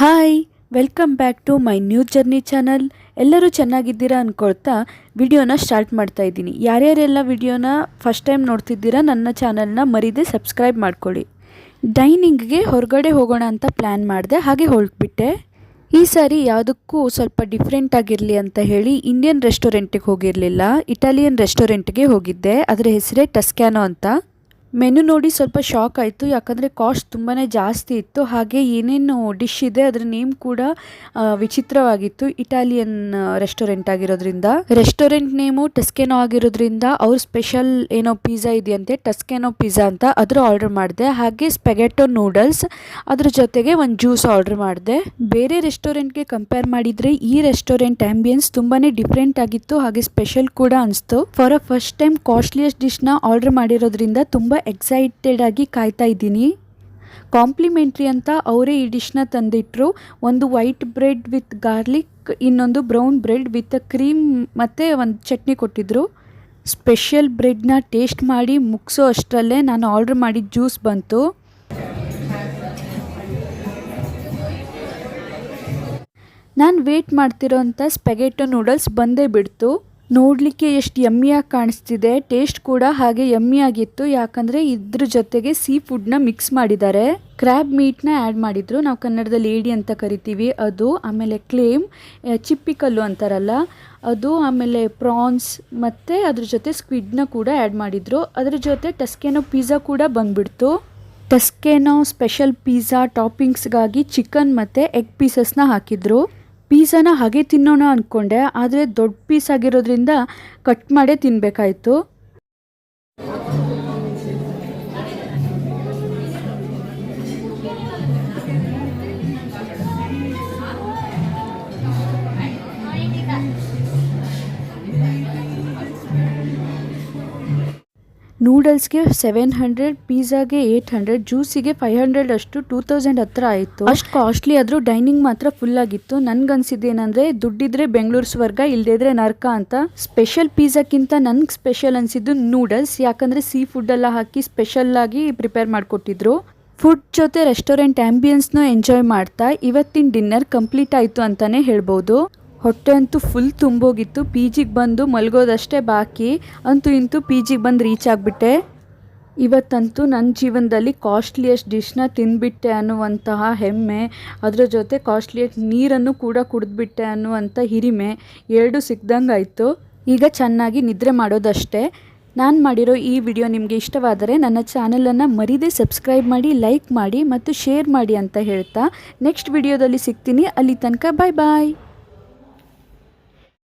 Hi welcome back to my new journey channel. ಎಲ್ಲರೂ ಚೆನ್ನಾಗಿದ್ದೀರಾ ಅಂದ್ಕೊಳ್ತಾ ವಿಡಿಯೋನ ಸ್ಟಾರ್ಟ್ ಮಾಡ್ತಾ ಇದ್ದೀನಿ. ಯಾರ್ಯಾರೆಲ್ಲ ವಿಡಿಯೋನ ಫಸ್ಟ್ ಟೈಮ್ ನೋಡ್ತಿದ್ದೀರಾ ನನ್ನ ಚಾನಲ್ನ ಮರೀದೆ ಸಬ್ಸ್ಕ್ರೈಬ್ ಮಾಡ್ಕೊಳ್ಳಿ. ಡೈನಿಂಗ್ಗೆ ಹೊರಗಡೆ ಹೋಗೋಣ ಅಂತ ಪ್ಲ್ಯಾನ್ ಮಾಡಿದೆ, ಹಾಗೆ ಹೊರಟ್ಬಿಟ್ಟೆ. ಈ ಸಾರಿ ಯಾವುದಕ್ಕೂ ಸ್ವಲ್ಪ ಡಿಫ್ರೆಂಟ್ ಆಗಿರಲಿ ಅಂತ ಹೇಳಿ ಇಂಡಿಯನ್ ರೆಸ್ಟೋರೆಂಟಿಗೆ ಹೋಗಿರಲಿಲ್ಲ, ಇಟಾಲಿಯನ್ ರೆಸ್ಟೋರೆಂಟ್ಗೆ ಹೋಗಿದ್ದೆ. ಅದರ ಹೆಸರೇ ಟಸ್ಕ್ಯಾನೋ ಅಂತ. ಮೆನು ನೋಡಿ ಸ್ವಲ್ಪ ಶಾಕ್ ಆಯಿತು, ಯಾಕಂದರೆ ಕಾಸ್ಟ್ ತುಂಬಾ ಜಾಸ್ತಿ ಇತ್ತು. ಹಾಗೆ ಏನೇನು ಡಿಶ್ ಇದೆ ಅದರ ನೇಮ್ ಕೂಡ ವಿಚಿತ್ರವಾಗಿತ್ತು. ಇಟಾಲಿಯನ್ ರೆಸ್ಟೋರೆಂಟ್ ಆಗಿರೋದ್ರಿಂದ, ರೆಸ್ಟೋರೆಂಟ್ ನೇಮು ಟಸ್ಕೆನೋ ಆಗಿರೋದ್ರಿಂದ ಅವ್ರ ಸ್ಪೆಷಲ್ ಏನೋ ಪಿಜ್ಜಾ ಇದೆಯಂತೆ, ಟಸ್ಕೆನೋ ಪಿಜ್ಜಾ ಅಂತ. ಅದರ ಆರ್ಡರ್ ಮಾಡಿದೆ. ಹಾಗೆ ಸ್ಪೆಗೆಟೋ ನೂಡಲ್ಸ್, ಅದ್ರ ಜೊತೆಗೆ ಒಂದು ಜ್ಯೂಸ್ ಆರ್ಡರ್ ಮಾಡಿದೆ. ಬೇರೆ ರೆಸ್ಟೋರೆಂಟ್ಗೆ ಕಂಪೇರ್ ಮಾಡಿದರೆ ಈ ರೆಸ್ಟೋರೆಂಟ್ ಆಂಬಿಯನ್ಸ್ ತುಂಬಾ ಡಿಫ್ರೆಂಟ್ ಆಗಿತ್ತು, ಹಾಗೆ ಸ್ಪೆಷಲ್ ಕೂಡ ಅನಿಸ್ತು. For a first time costliest ಡಿಶ್ನ ಆರ್ಡರ್ ಮಾಡಿರೋದ್ರಿಂದ ತುಂಬ ಎಕ್ಸೈಟೆಡ್ ಆಗಿ ಕಾಯ್ತಾ ಇದ್ದೀನಿ. ಕಾಂಪ್ಲಿಮೆಂಟ್ರಿ ಅಂತ ಅವರೇ ಈ ಡಿಶ್ನ ತಂದಿಟ್ಟರು. ಒಂದು ವೈಟ್ ಬ್ರೆಡ್ ವಿತ್ ಗಾರ್ಲಿಕ್, ಇನ್ನೊಂದು ಬ್ರೌನ್ ಬ್ರೆಡ್ ವಿತ್ ಕ್ರೀಮ್ ಮತ್ತು ಒಂದು ಚಟ್ನಿ ಕೊಟ್ಟಿದ್ರು. ಸ್ಪೆಷಲ್ ಬ್ರೆಡ್ನ ಟೇಸ್ಟ್ ಮಾಡಿ ಮುಗಿಸೋ ಅಷ್ಟರಲ್ಲೇ ನಾನು ಆರ್ಡರ್ ಮಾಡಿದ ಜ್ಯೂಸ್ ಬಂತು. ನಾನು ವೇಟ್ ಮಾಡ್ತಿರೋಂಥ ಸ್ಪೆಗೆಟೋ ನೂಡಲ್ಸ್ ಬಂದೇ ಬಿಡ್ತು. ನೋಡಲಿಕ್ಕೆ ಎಷ್ಟು ಯಮ್ಮಿಯಾಗಿ ಕಾಣಿಸ್ತಿದೆ, ಟೇಸ್ಟ್ ಕೂಡ ಹಾಗೆ ಯಮ್ಮಿಯಾಗಿತ್ತು. ಯಾಕಂದರೆ ಇದ್ರ ಜೊತೆಗೆ ಸೀ ಫುಡ್ನ ಮಿಕ್ಸ್ ಮಾಡಿದ್ದಾರೆ. ಕ್ರ್ಯಾಬ್ ಮೀಟ್ನ ಆ್ಯಡ್ ಮಾಡಿದರು, ನಾವು ಕನ್ನಡದಲ್ಲಿ ಏಡಿ ಅಂತ ಕರಿತೀವಿ ಅದು. ಆಮೇಲೆ ಕ್ಲೇಮ್, ಚಿಪ್ಪಿಕಲ್ಲು ಅಂತಾರಲ್ಲ ಅದು. ಆಮೇಲೆ ಪ್ರಾನ್ಸ್ ಮತ್ತು ಅದ್ರ ಜೊತೆ ಸ್ಕ್ವಿಡ್ನ ಕೂಡ ಆ್ಯಡ್ ಮಾಡಿದರು. ಅದ್ರ ಜೊತೆ ಟಸ್ಕೆನೋ ಪಿಜ್ಜಾ ಕೂಡ ಬಂದುಬಿಡ್ತು. ಟಸ್ಕೆನೋ ಸ್ಪೆಷಲ್ ಪಿಜ್ಜಾ ಟಾಪಿಂಗ್ಸ್ಗಾಗಿ ಚಿಕನ್ ಮತ್ತು ಎಗ್ ಪೀಸಸ್ನ ಹಾಕಿದ್ರು. ಪೀಝಾನ ಹಾಗೆ ತಿನ್ನೋಣ ಅಂದ್ಕೊಂಡೆ, ಆದರೆ ದೊಡ್ಡ ಪೀಸ್ ಆಗಿರೋದ್ರಿಂದ ಕಟ್ ಮಾಡೇ ತಿನ್ನಬೇಕಾಯ್ತು. ನೂಡಲ್ಸ್ಗೆ 700, ಪಿಜ್ಜಾಗೆ 800, ಜ್ಯೂಸಿಗೆ 500 ಅಷ್ಟು 2000 ಹತ್ರ ಆಯಿತು. ಅಷ್ಟು ಕಾಸ್ಟ್ಲಿ ಆದರೂ ಡೈನಿಂಗ್ ಮಾತ್ರ ಫುಲ್ ಆಗಿತ್ತು. ನನಗನ್ಸಿದ್ದೇನೆಂದರೆ ದುಡ್ಡಿದ್ರೆ ಬೆಂಗಳೂರು ಸ್ವರ್ಗ, ಇಲ್ಲದಿದ್ರೆ ನರ್ಕ ಅಂತ. ಸ್ಪೆಷಲ್ ಪಿಜ್ಜಾಕ್ಕಿಂತ ನನಗೆ ಸ್ಪೆಷಲ್ ಅನಿಸಿದ್ದು ನೂಡಲ್ಸ್, ಯಾಕಂದರೆ ಸೀ ಫುಡ್ಡೆಲ್ಲ ಹಾಕಿ ಸ್ಪೆಷಲ್ಲಾಗಿ ಪ್ರಿಪೇರ್ ಮಾಡಿಕೊಟ್ಟಿದ್ರು. ಫುಡ್ ಜೊತೆ ರೆಸ್ಟೋರೆಂಟ್ ಆ್ಯಂಬಿಯನ್ಸ್ನೂ ಎಂಜಾಯ್ ಮಾಡ್ತಾ ಇವತ್ತಿನ ಡಿನ್ನರ್ ಕಂಪ್ಲೀಟ್ ಆಯಿತು ಅಂತಲೇ ಹೇಳ್ಬೋದು. ಹೊಟ್ಟೆ ಅಂತೂ ಫುಲ್ ತುಂಬೋಗಿತ್ತು. ಪಿ ಜಿಗೆ ಬಂದು ಮಲಗೋದಷ್ಟೇ ಬಾಕಿ. ಅಂತೂ ಇಂತೂ ಪಿ ಜಿಗೆ ಬಂದು ರೀಚ್ ಆಗಿಬಿಟ್ಟೆ. ಇವತ್ತಂತೂ ನನ್ನ ಜೀವನದಲ್ಲಿ ಕಾಸ್ಟ್ಲಿಯಸ್ಟ್ ಡಿಶ್ನ ತಿಂದುಬಿಟ್ಟೆ ಅನ್ನುವಂತಹ ಹೆಮ್ಮೆ, ಅದರ ಜೊತೆ ಕಾಸ್ಟ್ಲಿಯಸ್ಟ್ ನೀರನ್ನು ಕೂಡ ಕುಡಿದ್ಬಿಟ್ಟೆ ಅನ್ನುವಂಥ ಹಿರಿಮೆ, ಎರಡೂ ಸಿಕ್ದಂಗೆ ಆಯಿತು. ಈಗ ಚೆನ್ನಾಗಿ ನಿದ್ರೆ ಮಾಡೋದಷ್ಟೇ. ನಾನು ಮಾಡಿರೋ ಈ ವಿಡಿಯೋ ನಿಮಗೆ ಇಷ್ಟವಾದರೆ ನನ್ನ ಚಾನಲನ್ನು ಮರೀದೆ ಸಬ್ಸ್ಕ್ರೈಬ್ ಮಾಡಿ, ಲೈಕ್ ಮಾಡಿ ಮತ್ತು ಶೇರ್ ಮಾಡಿ ಅಂತ ಹೇಳ್ತಾ ನೆಕ್ಸ್ಟ್ ವಿಡಿಯೋದಲ್ಲಿ ಸಿಗ್ತೀನಿ. ಅಲ್ಲಿ ತನಕ ಬಾಯ್ ಬಾಯ್.